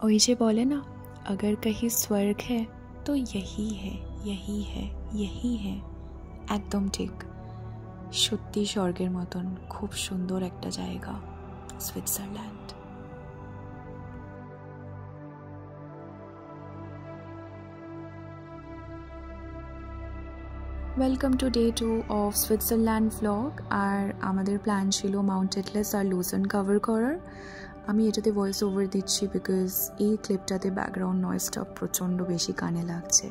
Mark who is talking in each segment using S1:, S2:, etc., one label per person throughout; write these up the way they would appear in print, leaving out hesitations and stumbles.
S1: ওই যে বলে না, अगर कहीं स्वर्ग है तो यही है, यही है, यही है। একদম ঠিক, সত্যি স্বর্গের মতন খুব সুন্দর একটা জায়গা Switzerland. Welcome to day 2 of Switzerland vlog. আর আমাদের প্ল্যান ছিল মাউন্ট এটলাস আর লুসেন কভার করার। আমি এটাতে ভয়েস ওভার দিচ্ছি বিকজ এই ক্লিপটাতে ব্যাকগ্রাউন্ড নয়েজটা প্রচণ্ড বেশি কানে লাগছে।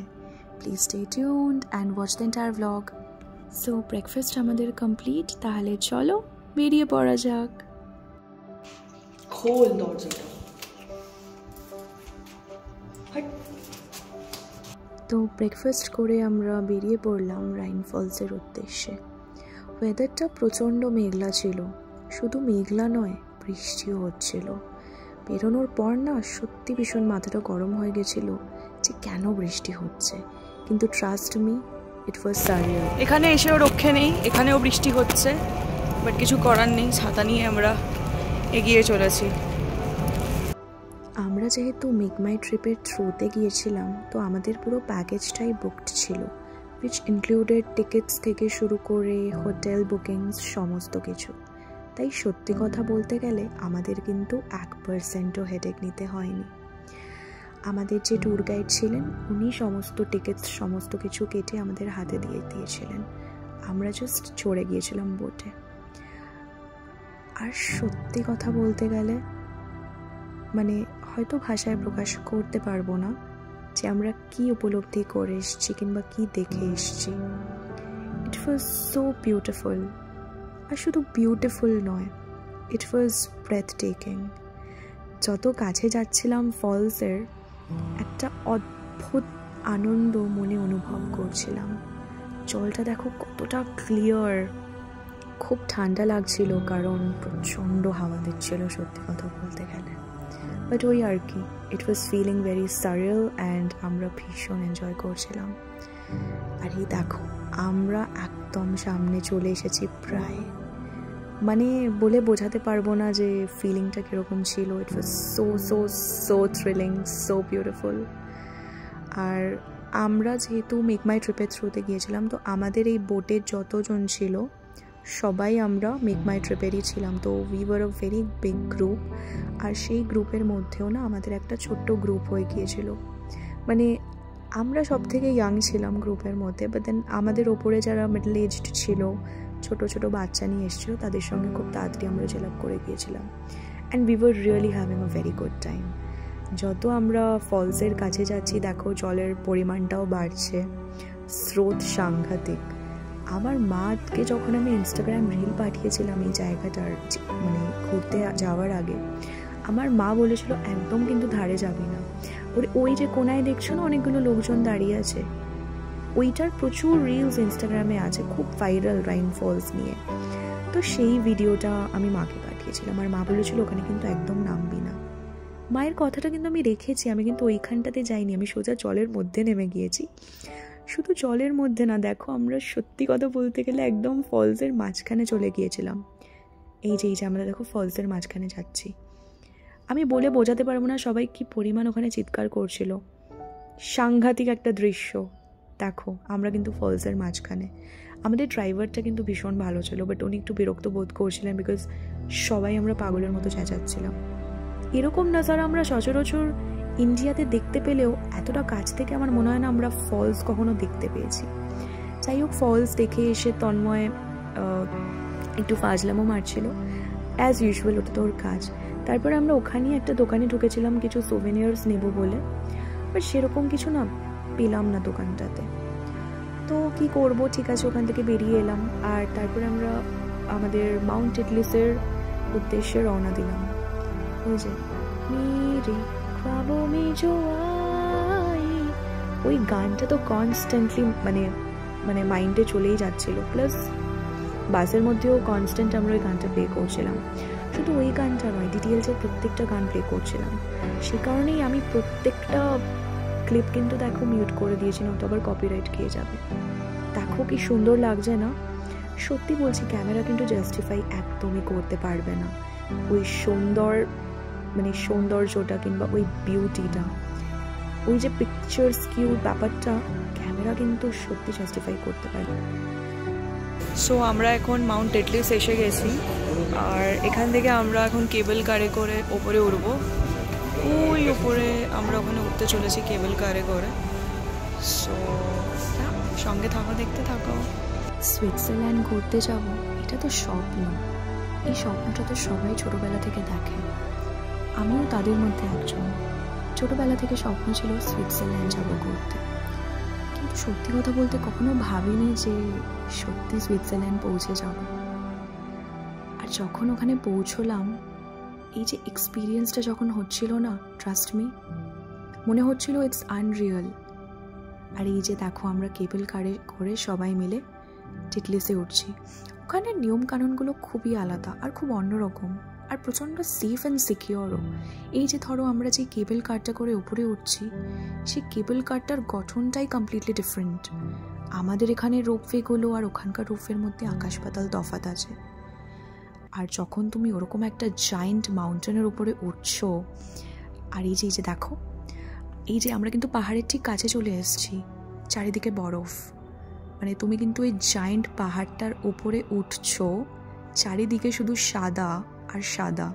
S1: Please stay tuned and watch the entire vlog. So breakfast আমাদের কমপ্লিট, তাহলে চলো বেরিয়ে পড়া যাক।
S2: খোল দরজাটা।
S1: তো ব্রেকফাস্ট করে আমরা বেরিয়ে পড়লাম রাইন ফলসের উদ্দেশ্যে। ওয়েদারটা প্রচণ্ড মেঘলা ছিল, শুধু মেঘলা নয় বৃষ্টিও হচ্ছিল। বেরোনোর পর না সত্যি ভীষণ মাথাটা গরম হয়ে গেছিল যে কেন বৃষ্টি হচ্ছে, কিন্তু ট্রাস্ট মি, ইট ওয়াজ সারিয়াল।
S2: এখানে এসেও রক্ষে নেই, এখানেও বৃষ্টি হচ্ছে, বাট কিছু করার নেই, ছাতা নিয়ে আমরা এগিয়ে চলেছি।
S1: আমরা যেহেতু মেক মাই ট্রিপের থ্রুতে গিয়েছিলাম, তো আমাদের পুরো প্যাকেজটাই বুকড ছিল, উইচ ইনক্লুডেড টিকিটস থেকে শুরু করে হোটেল বুকিংস সমস্ত কিছু। তাই সত্যি কথা বলতে গেলে আমাদের কিন্তু 1%ও হেডেক নিতে হয়নি। আমাদের যে ট্যুর গাইড ছিলেন উনি সমস্ত টিকিটস সমস্ত কিছু কেটে আমাদের হাতে দিয়ে দিয়েছিলেন, আমরা জাস্ট চড়ে গিয়েছিলাম বোটে। আর সত্যি কথা বলতে গেলে মানে হয়তো ভাষায় প্রকাশ করতে পারবো না যে আমরা কি উপলব্ধি করে এসেছি কিংবা কি দেখে এসেছি। ইট ওয়াজ সো বিউটিফুল। আর শুধু বিউটিফুল নয়, ইট ওয়াজ ব্রেথ টেকিং। যত কাছে যাচ্ছিলাম ফলসের, একটা অদ্ভুত আনন্দ মনে অনুভব করছিলাম। জলটা দেখো কতটা ক্লিয়ার, খুব ঠান্ডা লাগছিল কারণ প্রচণ্ড হাওয়া দিচ্ছিল সত্যি কথা বলতে গেলে। বাট ওই আর কি, it was feeling very surreal and আমরা ভীষণ এনজয় করছিলাম। আর এই দেখো আমরা একদম সামনে চলে এসেছি প্রায়, মানে বলে বোঝাতে পারবো না যে ফিলিংটা কীরকম ছিল। It was so so so thrilling, so beautiful. আর আমরা যেহেতু মেক মাই ট্রিপের থ্রুতে গিয়েছিলাম, তো আমাদের এই বোটের যতজন ছিল সবাই আমরা মেক মাই ট্রিপেরই ছিলাম। তো we were a very big group. আর সেই গ্রুপের মধ্যেও না আমাদের একটা ছোট্ট গ্রুপ হয়ে গিয়েছিল, মানে আমরা সব থেকে ইয়াং ছিলাম গ্রুপের মধ্যে, বাট দেন আমাদের ওপরে যারা মিডল এজড ছিল, ছোট ছোট বাচ্চা নিয়ে এসেছিলো, তাদের সঙ্গে খুব তাড়াতাড়ি আমরা জেল আপ করে গিয়েছিলাম। And we were really having a very good time. যত আমরা ফলসের কাছে যাচ্ছি দেখো জলের পরিমাণটাও বাড়ছে, স্রোত সাংঘাতিক। আমার মাকে যখন আমি ইনস্টাগ্রাম রিল পাঠিয়েছিলাম এই জায়গাটার মানে ঘুরতে যাওয়ার আগে, আমার মা বলেছিল একদম কিন্তু ধারে যাবি না, ওই যে কোনায় দেখছো না অনেকগুলো লোকজন দাঁড়িয়ে আছে, ওইটার প্রচুর রিলস ইনস্টাগ্রামে আছে, খুব ভাইরাল রাইন ফলস নিয়ে। তো সেই ভিডিওটা আমি মাকে পাঠিয়েছিলাম, আর মা বলেছিল ওখানে কিন্তু একদম নামবি না। মায়ের কথাটা কিন্তু আমি রেখেছি, আমি কিন্তু ওইখানটাতে যাইনি, আমি সোজা জলের মধ্যে নেমে গিয়েছি। শুধু জলের মধ্যে না, দেখো আমরা সত্যি কথা বলতে গেলে একদম ফলসের মাঝখানে চলে গিয়েছিলাম। এই যে আমরা দেখো ফলসের মাঝখানে যাচ্ছি, আমি বলে বোঝাতে পারবো না সবাই কি পরিমাণ ওখানে চিৎকার করছিল। সাংঘাতিক একটা দৃশ্য। দেখো আমরা কিন্তু ফলসের মাঝখানে। আমাদের ড্রাইভারটা কিন্তু ভীষণ ভালো ছিল, বাট উনি একটু বিরক্ত বোধ করছিলেন বিকজ সবাই আমরা পাগলের মতো চেঁচাচ্ছিলাম। এরকম নজারা আমরা সচরাচর ইন্ডিয়াতে দেখতে পেলেও এতটা কাছ থেকে আমার মনে হয় না আমরা ফলস কখনো দেখতে পেয়েছি। যাই হোক, ফলস দেখে এসে তন্ময় একটু ফাজলামো মারছিল, অ্যাজ ইউজুয়াল, ওটা তো ওর কাজ। তারপরে আমরা ওখানেই একটা দোকানে ঢুকেছিলাম কিছু সোভেনিয়ার্স নেব বলে, বাট সেরকম কিছু না পেলাম না দোকানটাতে। তো কি করব, ঠিক আছে ওখান থেকে বেরিয়ে এলাম। আর তারপরে আমরা আমাদের মাউন্ট এটলাসের উদ্দেশ্যে রওনা দিলাম। ওই যে মেরে খ্বাবো মে জো আই, ওই গানটা তো কনস্ট্যান্টলি মানে মাইন্ডে চলেই যাচ্ছিল, প্লাস বাসের মধ্যেও কনস্ট্যান্ট আমরা ওই গানটা প্লে করছিলাম। শুধু ওই গানটা নয়, ডিটিএলসের প্রত্যেকটা গান প্লে করছিলাম। সে কারণেই আমি প্রত্যেকটা ক্লিপ কিন্তু দেখো মিউট করে দিয়েছিলাম, তো আবার কপিরাইট খেয়ে যাবে। দেখো কি সুন্দর লাগছে না, সত্যি বলছি ক্যামেরা কিন্তু জাস্টিফাই একদমই করতে পারবে না ওই সুন্দর মানে সৌন্দর্যটা কিংবা ওই বিউটিটা, ওই যে পিকচার স্কিউ ব্যাপারটা ক্যামেরা কিন্তু সত্যি জাস্টিফাই করতে পারে।
S2: সো আমরা এখন মাউন্ট টেটলিস এসে গেছি, আর এখান থেকে আমরা এখন কেবল কারে করে ওপরে উঠবো। ওই ওপরে আমরা ওখানে উঠতে চলেছি কেবল কারে করে। সো সঙ্গে থাকো, দেখতে থাকো।
S1: সুইজারল্যান্ড ঘুরতে যাব, এটা তো স্বপ্ন। এই স্বপ্নটা তো সবাই ছোটোবেলা থেকে দেখে, আমিও তাদের মধ্যে একজন। ছোটোবেলা থেকে স্বপ্ন ছিল সুইজারল্যান্ড যাবো ঘুরতে, কিন্তু সত্যি কথা বলতে কখনো ভাবিনি যে সত্যি সুইজারল্যান্ড পৌঁছে যাব। আর যখন ওখানে পৌঁছলাম, এই যে এক্সপিরিয়েন্সটা যখন হচ্ছিল না, ট্রাস্ট মি, মনে হচ্ছিল ইটস আনরিয়াল। আর এই যে দেখো আমরা কেবল কারে করে সবাই মিলে টিটলিসে উঠছি। ওখানে নিয়মকানুনগুলো খুবই আলাদা আর খুব অন্যরকম, আর প্রচণ্ড সেফ অ্যান্ড সিকিওরও। এই যে ধরো আমরা যে কেবল কারটা করে উপরে উঠছি, সেই কেবল কারটার গঠনটাই কমপ্লিটলি ডিফারেন্ট। আমাদের এখানে রোপওয়েগুলো আর ওখানকার রোপওয়ের মধ্যে আকাশ পাতাল তফাৎ আছে। আর যখন তুমি ওরকম একটা জায়েন্ট মাউন্টেনের উপরে উঠছো, আর এই যে দেখো, এই যে আমরা কিন্তু পাহাড়ের ঠিক কাছে চলে এসেছি, চারিদিকে বরফ, মানে তুমি কিন্তু ওই জায়েন্ট পাহাড়টার উপরে উঠছো, চারিদিকে শুধু সাদা আর সাদা,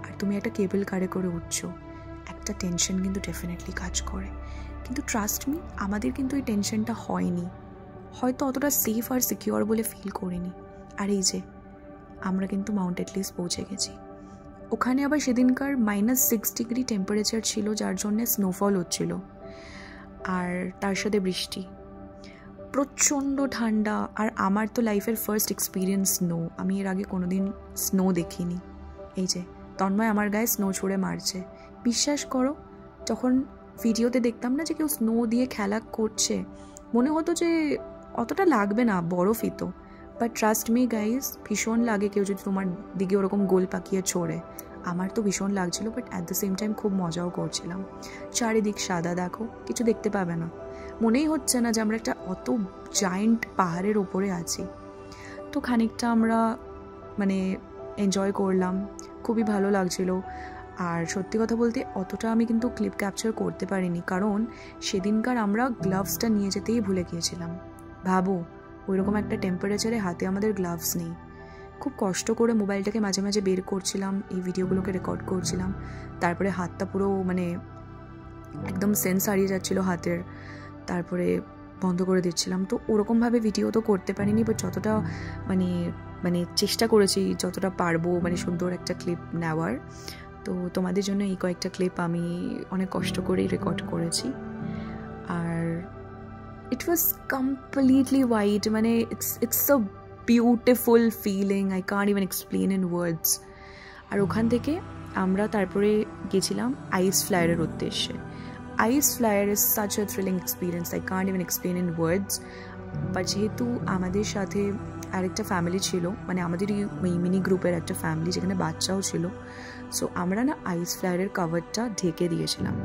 S1: আর তুমি একটা কেবল কারে করে উঠছো। একটা টেনশন কিন্তু ডেফিনেটলি কাজ করে, কিন্তু ট্রাস্ট মি, আমাদের কিন্তু এই টেনশনটা হয়নি, হয়তো অতটা সেফ আর সিকিওর বলে ফিল করিনি। আর এই যে আমরা কিন্তু মাউন্ট টেটলিস পৌঁছে গেছি। ওখানে আবার সেদিনকার -6 ডিগ্রি টেম্পারেচার ছিল, যার জন্যে স্নোফল হচ্ছিল, আর তার সাথে বৃষ্টি, প্রচণ্ড ঠান্ডা। আর আমার তো লাইফের ফার্স্ট এক্সপিরিয়েন্স স্নো, আমি এর আগে কোনোদিন স্নো দেখিনি। এই যে তন্ময় আমার গায়ে স্নো ছুঁড়ে মারছে। বিশ্বাস করো, যখন ভিডিওতে দেখতাম না যে কেউ স্নো দিয়ে খেলা করছে, মনে হতো যে অতটা লাগবে না, বরফই তো। বাট ট্রাস্ট মি গাইজ, ভীষণ লাগে কেউ যদি তোমার দিকে ওরকম গোল পাকিয়ে ছোড়ে। আমার তো ভীষণ লাগছিল, but at the same time খুব মজাও করছিলাম। চারিদিক সাদা, দেখো কিছু দেখতে পাবে না, মনেই হচ্ছে না যে আমরা একটা অত জায়েন্ট পাহাড়ের ওপরে আছি। তো খানিকটা আমরা মানে এনজয় করলাম, খুবই ভালো লাগছিল। আর সত্যি কথা বলতে অতটা আমি কিন্তু ক্লিপ ক্যাপচার করতে পারিনি, কারণ সেদিনকার আমরা গ্লাভসটা নিয়ে যেতেই ভুলে গিয়েছিলাম। ভাবো, ওইরকম একটা টেম্পারেচারে হাতে আমাদের গ্লাভস নেই। খুব কষ্ট করে মোবাইলটাকে মাঝে মাঝে বের করছিলাম, এই ভিডিওগুলোকে রেকর্ড করছিলাম, তারপরে হাতটা পুরো মানে একদম সেন্স হারিয়ে যাচ্ছিলো হাতের, তারপরে বন্ধ করে দিচ্ছিলাম। তো ওরকমভাবে ভিডিও তো করতে পারিনি, বাট যতটা মানে চেষ্টা করেছি যতটা পারবো মানে সুন্দর একটা ক্লিপ নেওয়ার। তো তোমাদের জন্য এই কয়েকটা ক্লিপ আমি অনেক কষ্ট করেই রেকর্ড করেছি। আর ইট ওয়াজ কমপ্লিটলি হোয়াইট, মানে it's a beautiful feeling, I can't even explain in words. আর ওখান থেকে আমরা তারপরে গেছিলাম আইস ফ্লায়ারের উদ্দেশ্যে। Ice flyer is such a thrilling experience, I can't even explain in words. But যেহেতু আমাদের সাথে আরেকটা ফ্যামিলি ছিল, মানে আমাদেরই ওই মিনি গ্রুপের একটা ফ্যামিলি যেখানে বাচ্চাও ছিল, সো আমরা না আইস ফ্লায়ারের কভারটা ঢেকে দিয়েছিলাম।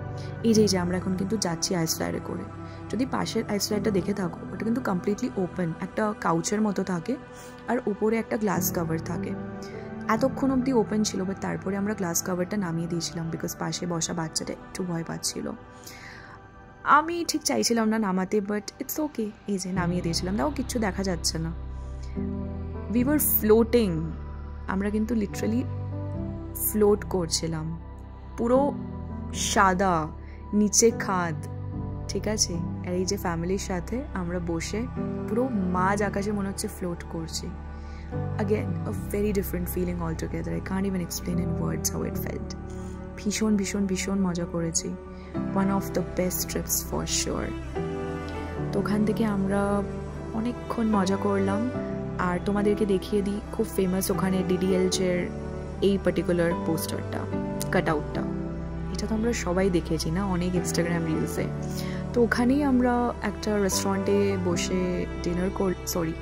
S1: এই যে আমরা এখন কিন্তু যাচ্ছি আইস ফ্লায়ারে করে। যদি পাশের আইস ফ্লায়ারটা দেখে থাকো, ওটা কিন্তু কমপ্লিটলি ওপেন, একটা কাউচের মতো থাকে, আর উপরে একটা গ্লাস কভার থাকে। এতক্ষণ অবধি ওপেন ছিল, বাট তারপরে আমরা গ্লাস কভারটা নামিয়ে দিয়েছিলাম, বিকজ পাশে বসা বাচ্চাটা একটু ভয় পাচ্ছিল। আমি ঠিক চাইছিলাম না নামাতে, বাট ইটস ওকে, এই যে নামিয়ে দিয়েছিলাম। তাও কিচ্ছু দেখা যাচ্ছে না, উই ওয়ার ফ্লোটিং, আমরা কিন্তু লিটারালি ফ্লোট করছিলাম, পুরো সাদা, নিচে খাদ, ঠিক আছে। আর এই যে ফ্যামিলির সাথে আমরা বসে পুরো মাঝ আকাশে মনে হচ্ছে ফ্লোট করছি। Again, a very different feeling altogether. I can't even explain in words how it felt. ভীষণ ভীষণ ভীষণ মজা করেছি, one of the best trips for sure. তো ওখান থেকে আমরা অনেকক্ষণ মজা করলাম। আর তোমাদেরকে দেখিয়ে দিই, খুব ফেমাস ওখানে ডিডিএলজের এই পার্টিকুলার পোস্টারটা, কাট আউটটা, এটা তো আমরা সবাই দেখেছি না অনেক ইনস্টাগ্রাম রিলসে। তো ওখানেই আমরা একটা রেস্টুরেন্টে বসে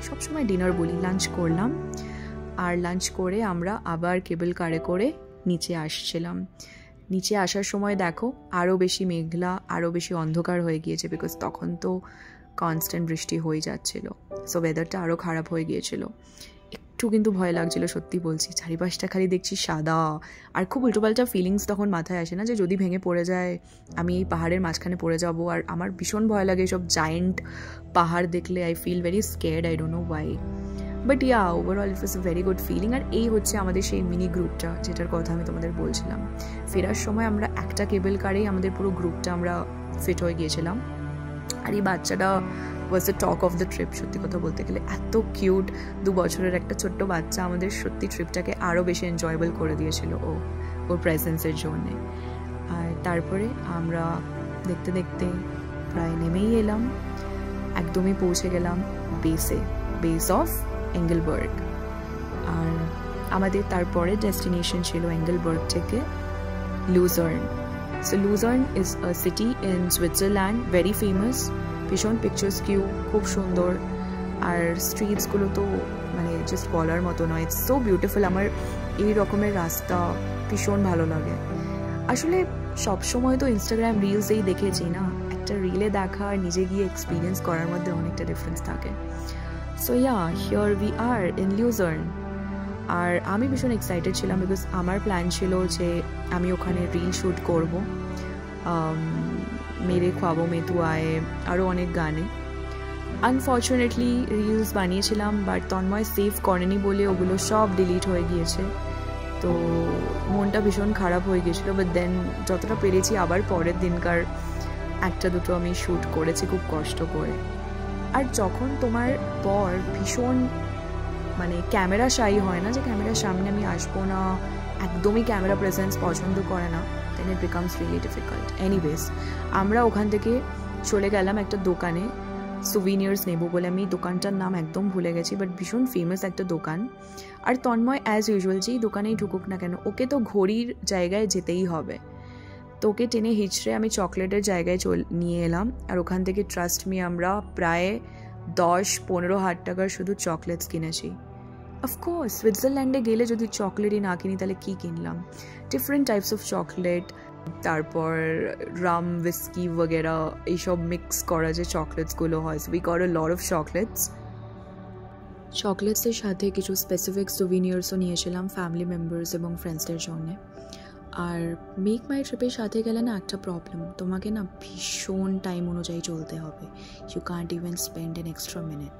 S1: সবসময় ডিনার বলি, লাঞ্চ করলাম। আর লাঞ্চ করে আমরা আবার কেবল কারে করে নিচে আসছিলাম। নিচে আসার সময় দেখো আরও বেশি মেঘলা, আরও বেশি অন্ধকার হয়ে গিয়েছে, বিকজ তখন তো কনস্ট্যান্ট বৃষ্টি হয়ে যাচ্ছিল, সো ওয়েদারটা আরও খারাপ হয়ে গিয়েছিল। একটু একটু কিন্তু ভয় লাগছিল, সত্যি বলছি। চারিপাশটা খালি দেখছি সাদা, আর খুব উল্টোপাল্টা ফিলিংস তখন মাথায় আসে না, যে যদি ভেঙে পড়ে যায় আমি এই পাহাড়ের মাঝখানে পড়ে যাব। আর আমার ভীষণ ভয় লাগে সব জায়েন্ট পাহাড় দেখলে। I feel very scared, I don't know why, but yeah overall it was a very good feeling. আর এই হচ্ছে আমাদের সেই মিনি গ্রুপটা যেটার কথা আমি তোমাদের বলছিলাম। ফেরার সময় আমরা একটা কেবল কারেই আমাদের পুরো গ্রুপটা আমরা ফিট হয়ে গিয়েছিলাম। আর এই বাচ্চাটা was the talk of the trip, সত্যি কথা বলতে গেলে এত কিউট। 2 বছরের একটা ছোট্ট বাচ্চা আমাদের সত্যি ট্রিপটাকে আরও বেশি এনজয়েবল করে দিয়েছিল ওর প্রেজেন্সের জন্যে। আর তারপরে আমরা দেখতে দেখতে প্রায় নেমেই এলাম, একদমই পৌঁছে গেলাম বেস অফ এঙ্গেলবার্গ। আর আমাদের তারপরে ডেস্টিনেশন ছিল এঙ্গেলবার্গ থেকে লুজার্ন। So লুজার্ন is a city in Switzerland, very famous, ভীষণ পিকচার্স কিউ, খুব সুন্দর। আর স্ট্রিটসগুলো তো মানে জাস্ট বলার মতো নয়, ইটস সো বিউটিফুল। আমার এই রকমের রাস্তা ভীষণ ভালো লাগে। আসলে সবসময় তো ইনস্টাগ্রাম রিলসেই দেখেছি না, একটা রিলে দেখা আর নিজে গিয়ে এক্সপিরিয়েন্স করার মধ্যে অনেকটা ডিফারেন্স থাকে। So yeah, here we are in Lucerne. আর আমি ভীষণ এক্সাইটেড ছিলাম, বিকজ আমার প্ল্যান ছিল যে আমি ওখানে রিল শ্যুট করবো, মেরে খাবো মে তু আয়ে, আরও অনেক গানে। আনফর্চুনেটলি রিলস বানিয়েছিলাম, বাট তন্ময় সেভ করেনি বলে ওগুলো সব ডিলিট হয়ে গিয়েছে। তো মনটা ভীষণ খারাপ হয়ে গিয়েছিলো, বাট দেন যতটা পেরেছি আবার পরের দিনকার একটা দুটো আমি শ্যুট করেছি খুব কষ্ট করে। আর যখন তোমার পর ভীষণ মানে ক্যামেরা শাই হয় না, যে ক্যামেরার সামনে আমি আসবো না, একদমই ক্যামেরা প্রেজেন্স পছন্দ করে না, then it becomes really difficult. Anyways, আমরা ওখান থেকে চলে গেলাম একটা দোকানে সুভিনিয়ার্স নেবো বলে। আমি দোকানটার নাম একদম ভুলে গেছি, বাট ভীষণ ফেমাস একটা দোকান। আর তন্ময় অ্যাজ ইউজুয়াল যেই দোকানেই ঢুকুক না কেন, ওকে তো ঘড়ির জায়গায় যেতেই হবে। তো ওকে টেনে হিচড়ে আমি চকলেটের জায়গায় নিয়ে এলাম। আর ওখান থেকে ট্রাস্ট মি আমরা প্রায় 10-15 হাজার টাকার শুধু চকলেটস কিনেছি। অফকোর্স সুইজারল্যান্ডে গেলে যদি চকলেটই না কিনি তাহলে কী কিনলাম, ডিফারেন্ট টাইপস অফ চকলেট, তারপর রাম উইস্কি वगैरह এইসব মিক্স করা যে চকলেটসগুলো হয়। So we got a lot of চকলেটসের সাথে কিছু স্পেসিফিক সুভিনিয়ার্সও নিয়েছিলাম ফ্যামিলি মেম্বার্স এবং ফ্রেন্ডসদের জন্যে। আর মেক মাই ট্রিপের সাথে গেলে না একটা প্রবলেম, তোমাকে না ভীষণ টাইম অনুযায়ী চলতে হবে। You can't even spend an extra minute,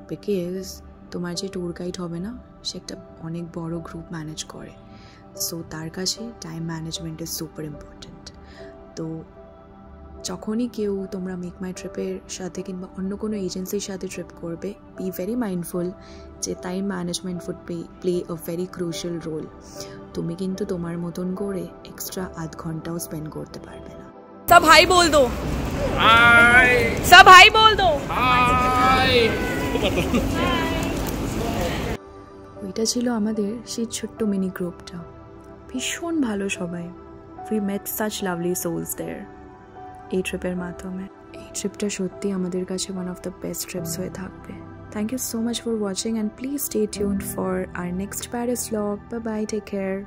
S1: because তোমার যে ট্যুর গাইড হবে না, সে একটা অনেক বড় গ্রুপ ম্যানেজ করে। সো তার কাছে time management is super important. তো যখনই কেউ তোমরা মেক মাই ট্রিপের সাথে কিংবা অন্য কোনো এজেন্সির সাথে ট্রিপ করবে, বি ভেরি মাইন্ডফুল যে time management would play a very crucial role. তুমি কিন্তু তোমার মতন করে এক্সট্রা আধ ঘন্টাও স্পেন্ড করতে পারবে না।
S2: সব হাই বল দো, সব হাই বল দো।
S1: ওইটা ছিল আমাদের সেই ছোট্ট মিনি গ্রুপটা, ভীষণ ভালো সবাই। We met such lovely souls there এই ট্রিপের মাধ্যমে। এই ট্রিপটা সত্যি আমাদের কাছে one of the best trips হয়ে থাকবে। Thank you so much for watching, and please stay tuned for our next Paris vlog. Bye bye, take care.